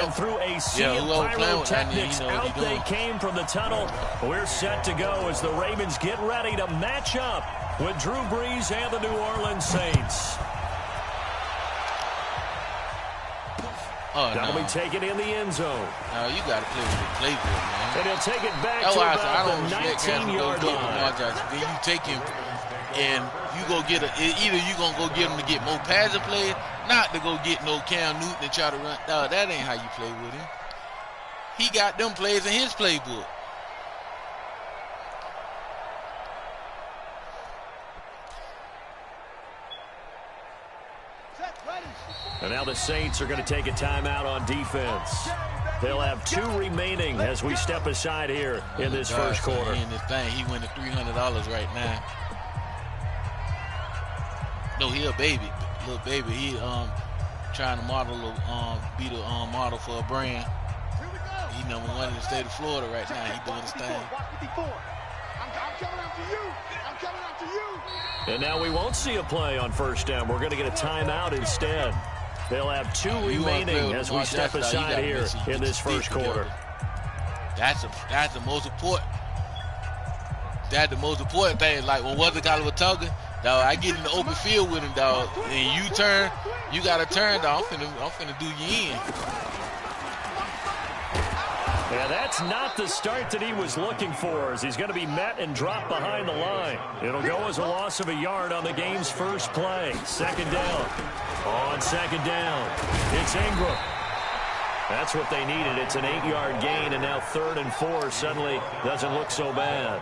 And through a sea of pyrotechnics, out they came from the tunnel. We're set to go as the Ravens get ready to match up with Drew Brees and the New Orleans Saints. That'll be taken in the end zone. No, you got to play with the playbook, man. And he'll take it back to about the 19-yard line. Then you take him and you go get either you going to go get him to get more passing plays, not to go get no Cam Newton and try to run. No, that ain't how you play with him. He got them plays in his playbook. And now the Saints are going to take a timeout on defense. They'll have 2 remaining as we step aside here in this first quarter. This thing, he winning $300 right now. No, he a baby, little baby. He trying to model, be the model for a brand. He #1 in the state of Florida right now. He doing his thing. And now we won't see a play on first down. We're going to get a timeout instead. They'll have 2 remaining as we step aside here in this first quarter. That's the most important. That's the most important thing. Like when was the Oliver talking? Dog, I get in the open field with him, dog. And you turn, you got to turn, dog. I'm finna do you in. Yeah, that's not the start that he was looking for, as he's going to be met and dropped behind the line. It'll go as a loss of a yard on the game's first play. Second down. On second down, it's Ingram. That's what they needed. It's an 8-yard gain, and now 3rd and 4 suddenly doesn't look so bad.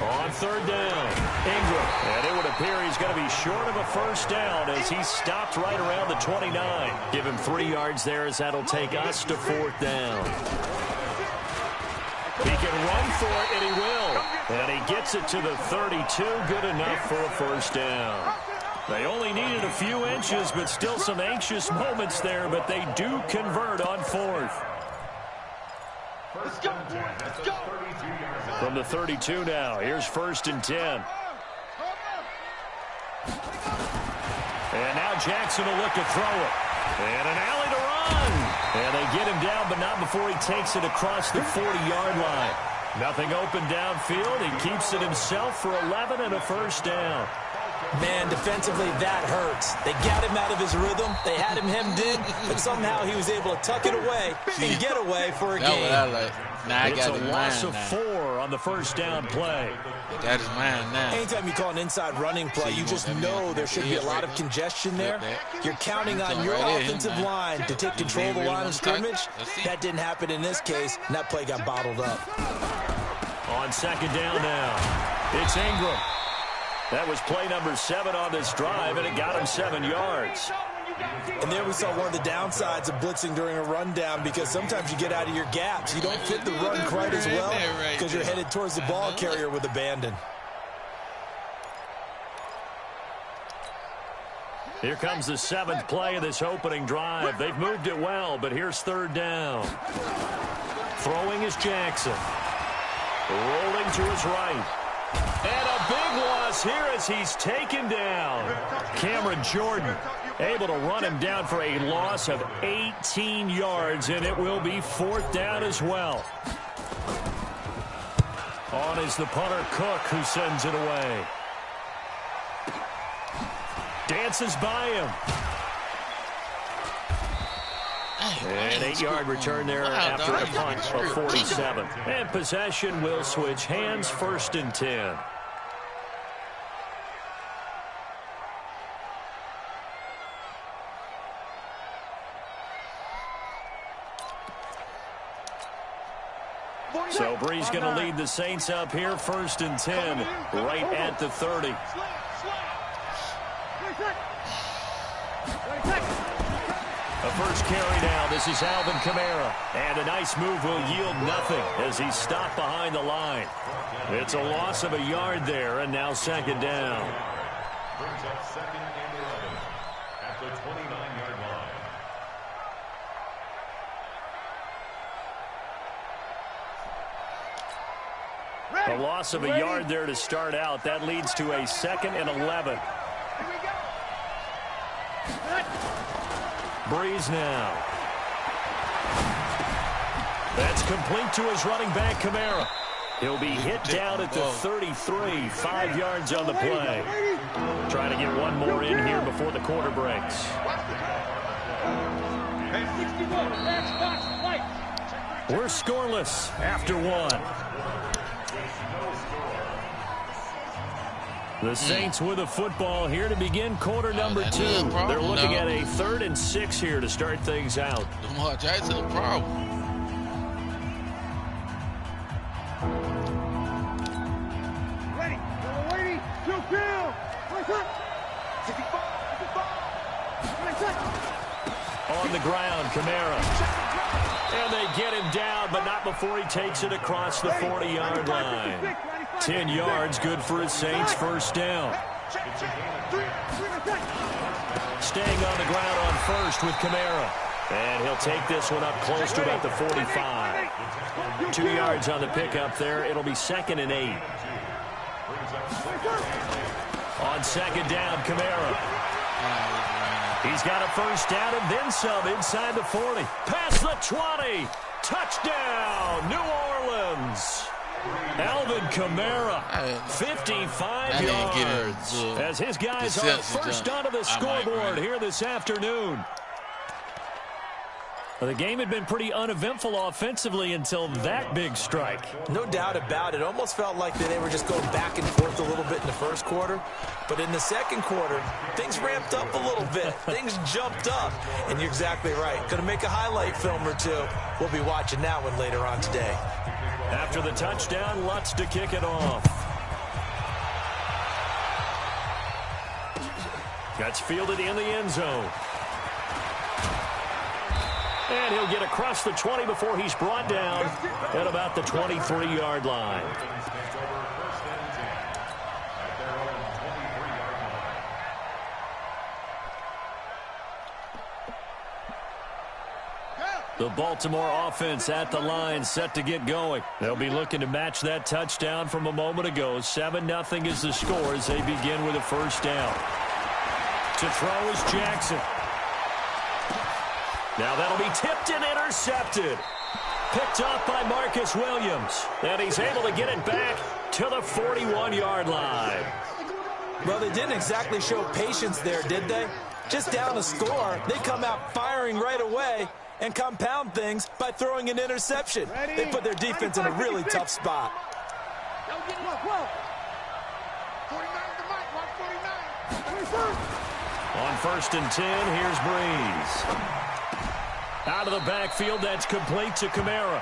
On 3rd down, Ingram. And it would appear he's going to be short of a first down as he stopped right around the 29. Give him 3 yards there as that'll take us to 4th down. He can run for it, and he will. And he gets it to the 32. Good enough for a first down. They only needed a few inches, but still some anxious moments there, but they do convert on 4th. Let's go. Let's go. From the 32 now, here's 1st and 10. And now Jackson will look to throw it. And an alley to run. And they get him down, but not before he takes it across the 40-yard line. Nothing open downfield. He keeps it himself for 11 and a first down. Man, defensively, that hurts. They got him out of his rhythm. They had him hemmed in, but somehow he was able to tuck it away and get away for a gain. It's a loss of 4 on the first down play. That is mine now. Anytime you call an inside running play, you just know there should be a lot of congestion there. You're counting on your offensive line to take control of the line of scrimmage. That didn't happen in this case, and that play got bottled up. On second down now, it's Ingram. That was play number 7 on this drive, and it got him 7 yards. And there we saw one of the downsides of blitzing during a rundown, because sometimes you get out of your gaps. You don't fit the run quite as well because you're headed towards the ball carrier with abandon. Here comes the 7th play of this opening drive. They've moved it well, but here's 3rd down. Throwing is Jackson. Rolling to his right. And a big loss here as he's taken down. Cameron Jordan able to run him down for a loss of 18 yards, and it will be 4th down as well. On is the punter Cook, who sends it away. Dances by him. An 8-yard return there after a punt of 47. And possession will switch hands, 1st and 10. So Brees going to lead the Saints up here, 1st and 10, right at the 30. A first carry now. This is Alvin Kamara. And a nice move will yield nothing as he's stopped behind the line. It's a loss of a yard there, and now 2nd down. Brings up 2nd and 11 at the 29-yard line. A loss of a yard there to start out. That leads to a 2nd and 11. Breeze now. That's complete to his running back, Kamara. He'll be hit down at the 33, 5 yards on the play. Trying to get one more in here before the quarter breaks. We're scoreless after one. The Saints with a football here to begin quarter number 2. They're looking at a 3rd and 6 here to start things out. Lamar Jackson a problem. On the ground, Kamara. And they get him down, but not before he takes it across the 40-yard line. 10 yards, good for his Saints, first down. Staying on the ground on first with Kamara. And he'll take this one up close to about the 45. 2 yards on the pickup there. It'll be 2nd and 8. On second down, Kamara. He's got a first down and then some inside the 40. Past the 20. Touchdown, New Orleans. Alvin Kamara, 55 yards. As his guys are first onto the scoreboard here this afternoon. Well, the game had been pretty uneventful offensively until that big strike. No doubt about it. Almost felt like they were just going back and forth a little bit in the first quarter. But in the second quarter, things ramped up a little bit. Things jumped up. And you're exactly right. Going to make a highlight film or two. We'll be watching that one later on today. After the touchdown, Lutz to kick it off. That's fielded in the end zone. And he'll get across the 20 before he's brought down at about the 23-yard line. The Baltimore offense at the line, set to get going. They'll be looking to match that touchdown from a moment ago. 7-0 is the score as they begin with a first down. To throw is Jackson. Now that'll be tipped and intercepted. Picked off by Marcus Williams. And he's able to get it back to the 41-yard line. Well, they didn't exactly show patience there, did they? Just down a score, they come out firing right away and compound things by throwing an interception. They put their defense in a really tough spot. On 1st and 10, here's Breeze. Out of the backfield, that's complete to Kamara.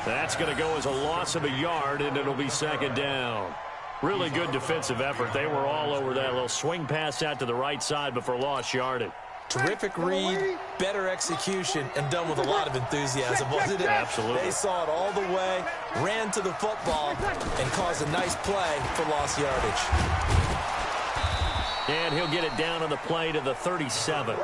That's going to go as a loss of a yard, and it'll be 2nd down. Really good defensive effort. They were all over that little swing pass out to the right side before lost yardage. Terrific read, better execution, and done with a lot of enthusiasm, wasn't it? Absolutely. They saw it all the way, ran to the football, and caused a nice play for lost yardage. And he'll get it down on the play to the 37.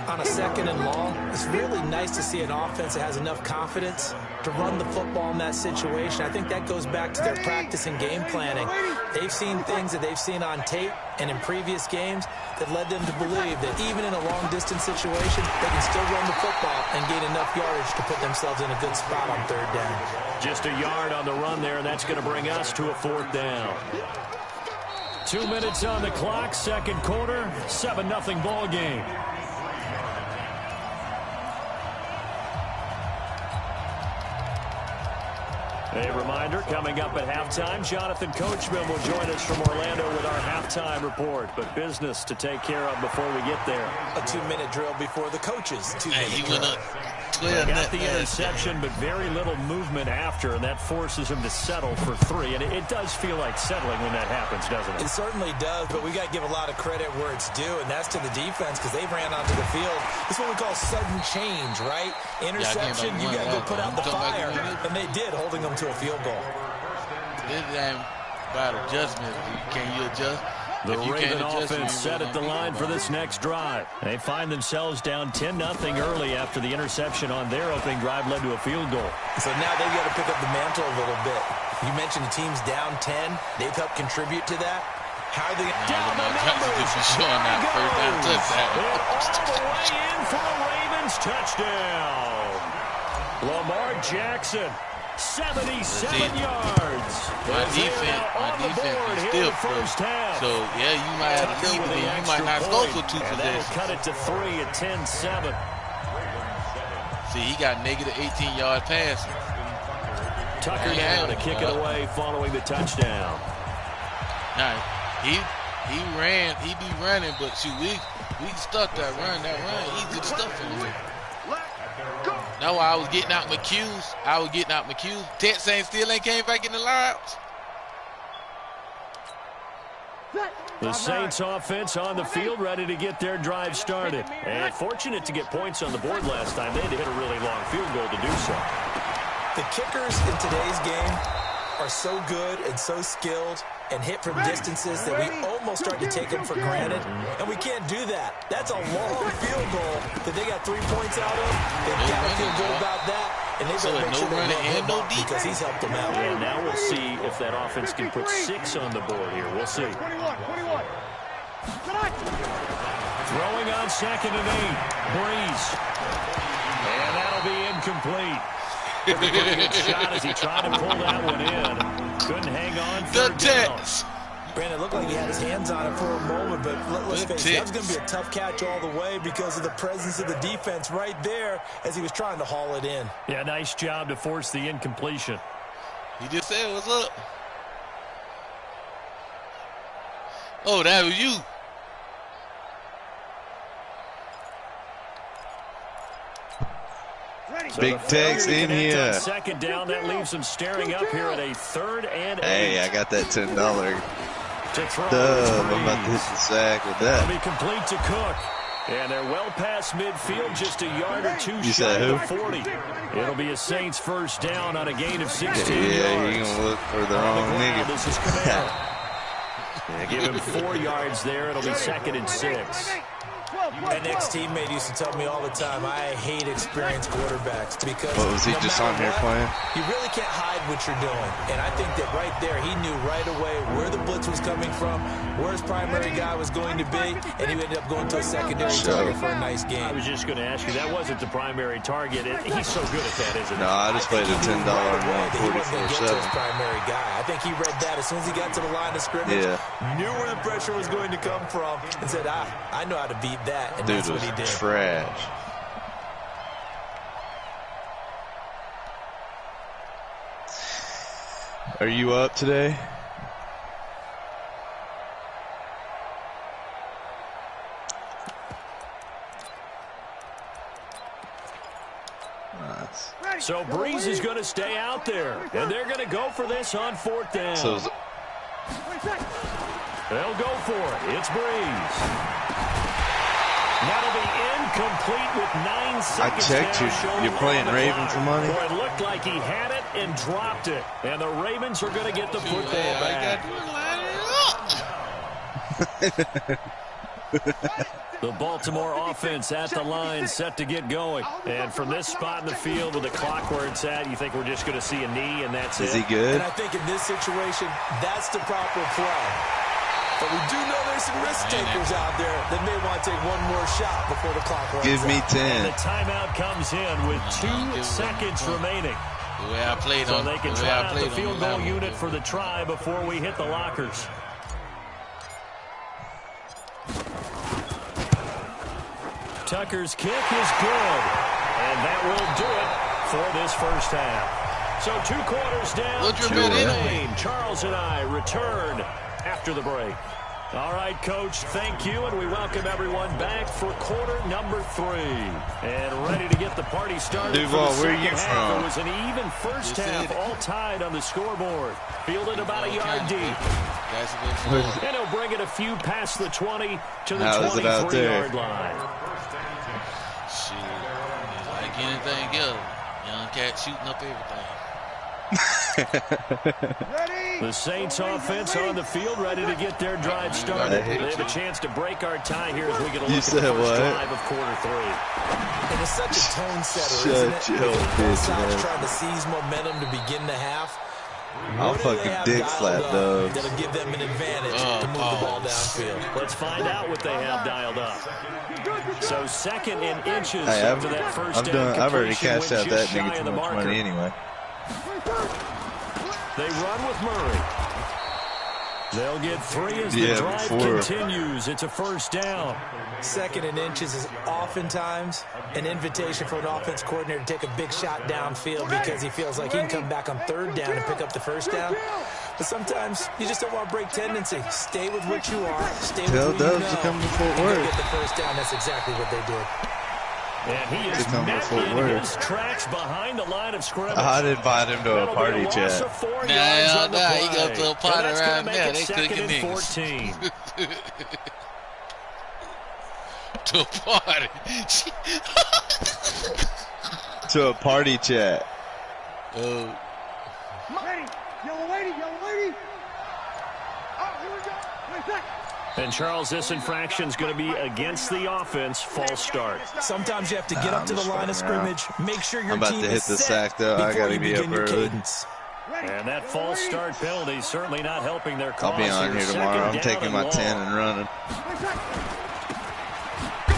On a 2nd and long, it's really nice to see an offense that has enough confidence to run the football in that situation. I think that goes back to their practice and game planning. They've seen things that they've seen on tape and in previous games that led them to believe that even in a long-distance situation, they can still run the football and gain enough yardage to put themselves in a good spot on 3rd down. Just a yard on the run there, and that's going to bring us to a 4th down. 2 minutes on the clock, second quarter, 7-0 ball game. A reminder, coming up at halftime, Jonathan Coachman will join us from Orlando with our halftime report. But business to take care of before we get there. A 2-minute drill before the coaches. 2-minute drill. They got the interception, but very little movement after, and that forces him to settle for 3. And it does feel like settling when that happens, doesn't it? It certainly does, but we got to give a lot of credit where it's due, and that's to the defense because they ran onto the field. It's what we call sudden change, right? Interception, you got to go put out the fire, and they did, holding them to a field goal. This ain't about adjustment. Can you adjust? The Raven offense set at the line for this next drive. They find themselves down 10-0 early after the interception on their opening drive led to a field goal. So now they've got to pick up the mantle a little bit. You mentioned the team's down 10. They've helped contribute to that. How are they down the numbers? Showing that first down touchdown. All the way in for a Ravens touchdown. Lamar Jackson, 77 yards. My defense is still first half. So, yeah, you might have to leave it, and you might not score for 2 possessions. Cut it to 3 at 10-7. See, he got negative 18 yard passing. Tucker now to kick it away following the touchdown. Now, he be running, but shoot, we can start that run easy to stuff him. That's why I was getting out McHughes. Texas still ain't came back in the lineups. The Saints offense on the field, ready to get their drive started. And fortunate to get points on the board last time. They had to hit a really long field goal to do so. The kickers in today's game are so good and so skilled and hit from distances that we almost start to take them for granted. And we can't do that. That's a long field goal that they got 3 points out of. They've got to feel good about that. And they better make sure they run him up because he's helped them out. And now we'll see if that offense can put 6 on the board here. We'll see. Throwing on 2nd and 8. Breeze. And that'll be incomplete. A pretty good shot as he tried to pull that one in. Couldn't hang on. The down. Brandon, it looked like he had his hands on it for a moment, but let's face it, that was going to be a tough catch all the way because of the presence of the defense right there as he was trying to haul it in. Yeah, nice job to force the incompletion. He just said, what's up? Oh, that was you. So Big Tex in here. 2nd down, that leaves him staring up here at a 3rd and 8. Hey, I got that $10. I'm about to hit the sack with that. That'll be complete to Cook. And they're well past midfield, just a yard or 2 You shy said of who? 40. It'll be a Saints first down on a gain of 16 yards. Yeah, you're going to look for the wrong nigga. This is Camaro. Give him 4 yards there. It'll be 2nd and 6. An ex-teammate used to tell me all the time, I hate experienced quarterbacks because What, was he just on here playing? You really can't hide what you're doing. And I think that right there, he knew right away where the blitz was coming from, where his primary guy was going to be, and he ended up going to a secondary target for a nice game. I was just going to ask you, that wasn't the primary target. He's so good at that, isn't he? No, I just played a $10 one, 44-7. Primary guy. I think he read that as soon as he got to the line of scrimmage, knew where the pressure was going to come from, and said, I know how to beat that, and Dude that's what he did. Trash. Are you up today? Nice. So Breeze is going to stay out there, and they're going to go for this on 4th down. So they'll go for it. It's Breeze. That'll be incomplete with 9 seconds. I checked you. You're playing Ravens for money? Boy, it looked like he had it and dropped it. And the Ravens are going to get the football back. The Baltimore offense at the line, set to get going. And from this spot in the field with the clock where it's at, you think we're just going to see a knee and that's it? Is he good? And I think in this situation, that's the proper play. But we do know there's some risk takers out there that may want to take one more shot before the clock runs Give me out. 10. And the timeout comes in with 2 seconds remaining. The way I played So on, they can try out the field goal unit for the try before we hit the lockers. Tucker's kick is good. And that will do it for this first half. So 2 quarters down, 2 remain. Charles and I return after the break. All right, Coach, thank you, and we welcome everyone back for quarter number 3. And ready to get the party started. Duval, for the where are you second half. from? It was an even first half, all tied on the scoreboard. Fielded about a yard deep. And he'll bring it a few past the 20 to the 23-yard line. Shoot, it's like anything else. Young cat shooting up everything. The Saints offense on the field, ready to get their drive started. They have a chance to break our tie here as we get a look at the first drive of quarter 3. And it's such a tone setter, isn't it? Both sides trying to seize momentum to begin the half. I'll fucking dick slap Dubs. That'll give them an advantage to move the ball downfield. Let's find out what they have dialed up. So 2nd and inches Hey, after that first down. I've already cashed out that nigga nigga too much money anyway. They run with Murray. They'll get 3 as the drive continues. It's a first down. 2nd and inches is oftentimes an invitation for an offense coordinator to take a big shot downfield because he feels like he can come back on 3rd down and pick up the first down. But sometimes you just don't want to break tendency. Stay with what you are. Stay with who you know. To come to Fort Worth. Get the first down. That's exactly what they did. And he is met in his tracks behind the line of scrimmage. I'd invite him to a party chat. Nah, he go to a party around there. They cooking niggas. To a party. To a party chat. Lady, yellow lady. Oh, here we go. Wait a sec. And Charles, this infraction's going to be against the offense. False start. Sometimes you have to get up to the line of scrimmage. Make sure your I'm about team to hit the sack, though. I got to be up early. And that false start penalty is certainly not helping their cause. I'll be on here tomorrow. I'm taking my 10 and running.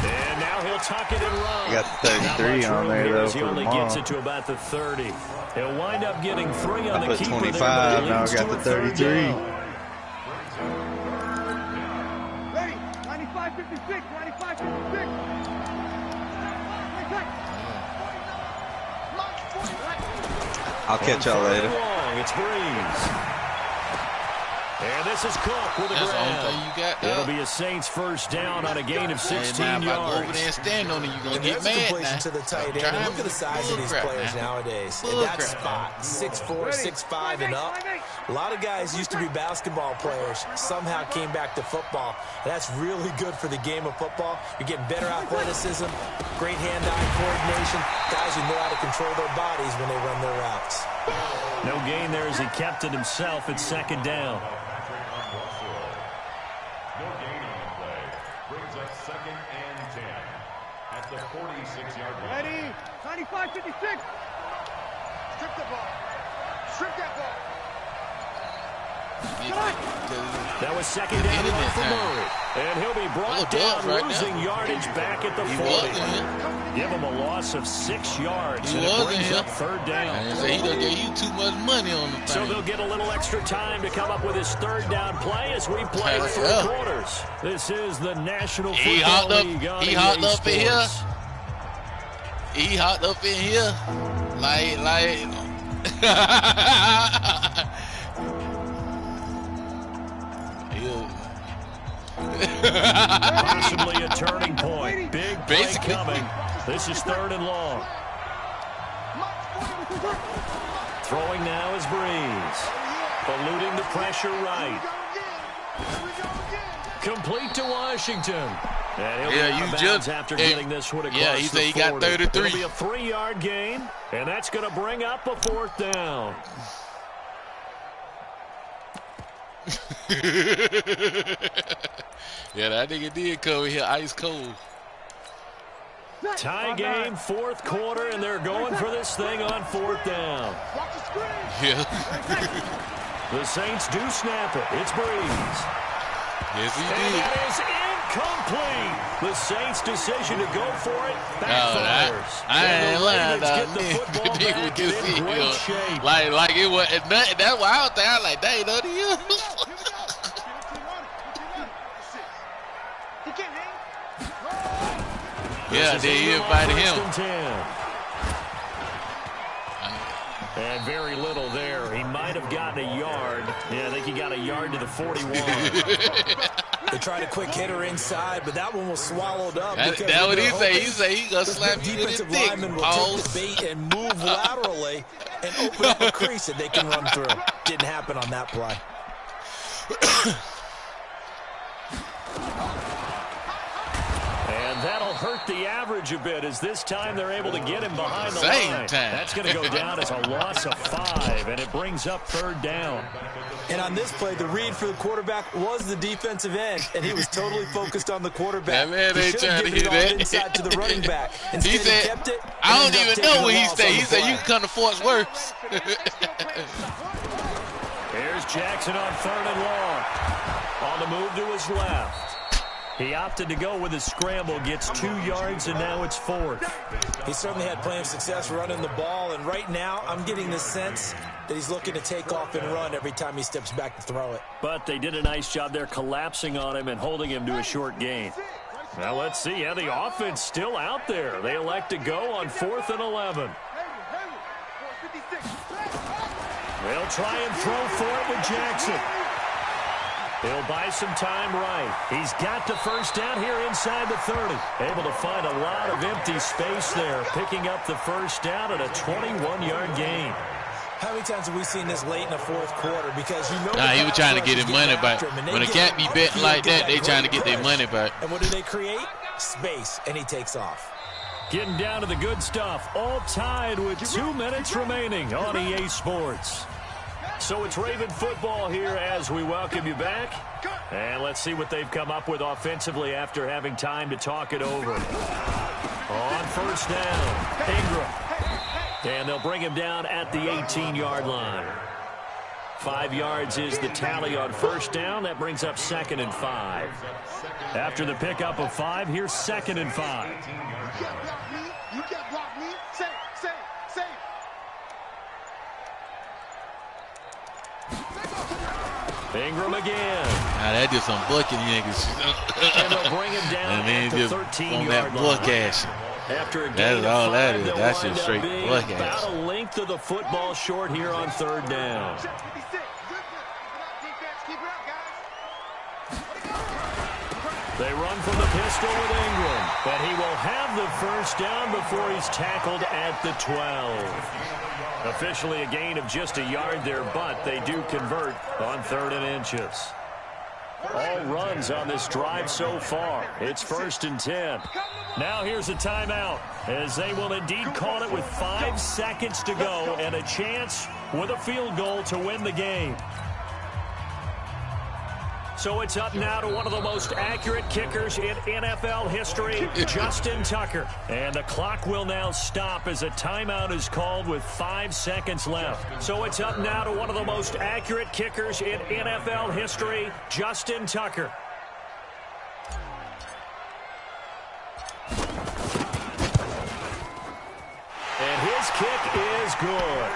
And now he'll tuck it and run. I got the 33 on there, though, for he only tomorrow. gets it to about the 30. He'll wind up getting 3 on I the put keeper 25, there, now I got the 33. 95-56. I'll catch y'all later. It's Breeze. And this is Cook with a That's the only grab. thing you got. It'll be a Saints first down on a gain of 16 If I go over yards. there and stand on it, you're going to get There's a mad completion now. to the tight end. And look at the size of these players nowadays. In that spot, 6'4", 6'5", and up. A lot of guys used to be basketball players, somehow came back to football. That's really good for the game of football. You're getting better athleticism, great hand-eye coordination, guys who know how to control their bodies when they run their routes. No gain there as he kept it himself at 2nd down. No gain on the play. Brings up 2nd and 10 at the 46-yard line. Ready? 95-56. Strip the ball. Strip that ball. That was 2nd down for Murray. And he'll be brought down, losing yardage back at the 40. Give him a loss of 6 yards, and it brings up 3rd down. He done gave you too much money on the thing. So they'll get a little extra time to come up with his 3rd down play as we play 3 quarters. This is the National Football League on He hopped EA up in here. Sports. He hopped up in here. Like. Possibly a turning point. Big play coming. This is 3rd and long. Throwing now is Breeze. Eluding the pressure right. Complete to Washington. And he'll be out after getting this one across he the said he got 33. It'll be a 3-yard gain, and that's going to bring up a 4th down. Yeah, that nigga did come here ice cold. Tie game, 4th quarter, and they're going for this thing on 4th down. Yeah. The Saints do snap it. It's Breeze. Yes, he and did. that is incomplete. The Saints' decision to go for it backfires. I ain't lying, dog. Nigga with this here. Like it was nothing. That's why I was there. I was like, dang, nothing you. Yeah, they invited him. And very little there. He might have gotten a yard. Yeah, I think he got a yard to the 41. They tried a quick hitter inside, but that one was swallowed up. That's what he say. He say he gonna slap you with his dick. Lineman will take the bait and move laterally and open up a crease that they can run through. Didn't happen on that play. And that'll hurt the average a bit as this time they're able to get him behind the line. That's going to go down as a loss of 5, and it brings up 3rd down. And on this play, the read for the quarterback was the defensive end, and he was totally focused on the quarterback. That man ain't trying to hit that. Inside to the running back. Instead, he said, kept it, I don't even know what he said. He said, you can come to Fort Worth. Jackson on 3rd and long. On the move to his left. He opted to go with his scramble, gets 2 yards, and now it's 4th. He certainly had plenty of success running the ball, and right now I'm getting the sense that he's looking to take off and run every time he steps back to throw it. But they did a nice job there collapsing on him and holding him to a short gain. Now let's see. Yeah, the offense still out there. They elect to go on 4th and 11. They'll try and throw for it with Jackson. He'll buy some time right. He's got the first down here inside the 30. Able to find a lot of empty space there, picking up the first down at a 21-yard gain. How many times have we seen this late in the 4th quarter? Because you know he was trying to get his money back. When a cat be betting like that, they trying to get their money back. And what do they create? Space, and he takes off. Getting down to the good stuff. All tied with 2 minutes remaining on EA Sports. So it's Raven football here as we welcome you back. And let's see what they've come up with offensively after having time to talk it over. On first down, Ingram. And they'll bring him down at the 18-yard line. 5 yards is the tally on first down. That brings up 2nd and 5. After the pickup of 5, here's 2nd and 5. You can't block me. You can't block me. Save. Ingram again. Now that just some bucking niggas. And they'll bring him down at the 13-yard line. After a that is all that is. That's just straight buck ass. About a length of the football short here on 3rd down. They run from the pistol with Ingram, but he will have the first down before he's tackled at the 12. Officially a gain of just a yard there, but they do convert on 3rd and inches. All runs on this drive so far. It's 1st and 10. Now here's a timeout, as they will indeed call it with 5 seconds to go and a chance with a field goal to win the game. So it's up now to one of the most accurate kickers in NFL history, Justin Tucker. And the clock will now stop as a timeout is called with 5 seconds left. So it's up now to one of the most accurate kickers in NFL history, Justin Tucker. And his kick is good.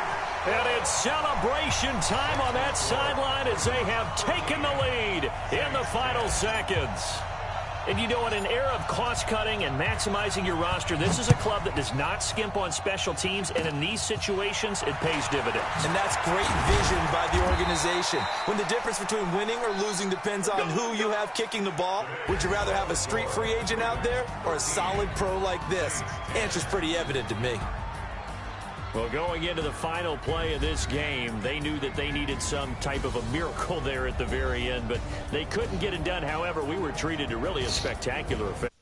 And it's celebration time on that sideline as they have taken the lead in the final seconds. And you know, in an era of cost-cutting and maximizing your roster, this is a club that does not skimp on special teams, and in these situations, it pays dividends. And that's great vision by the organization. When the difference between winning or losing depends on who you have kicking the ball, would you rather have a street free agent out there or a solid pro like this? Answer's pretty evident to me. Well, going into the final play of this game, they knew that they needed some type of a miracle there at the very end, but they couldn't get it done. However, we were treated to really a spectacular effect.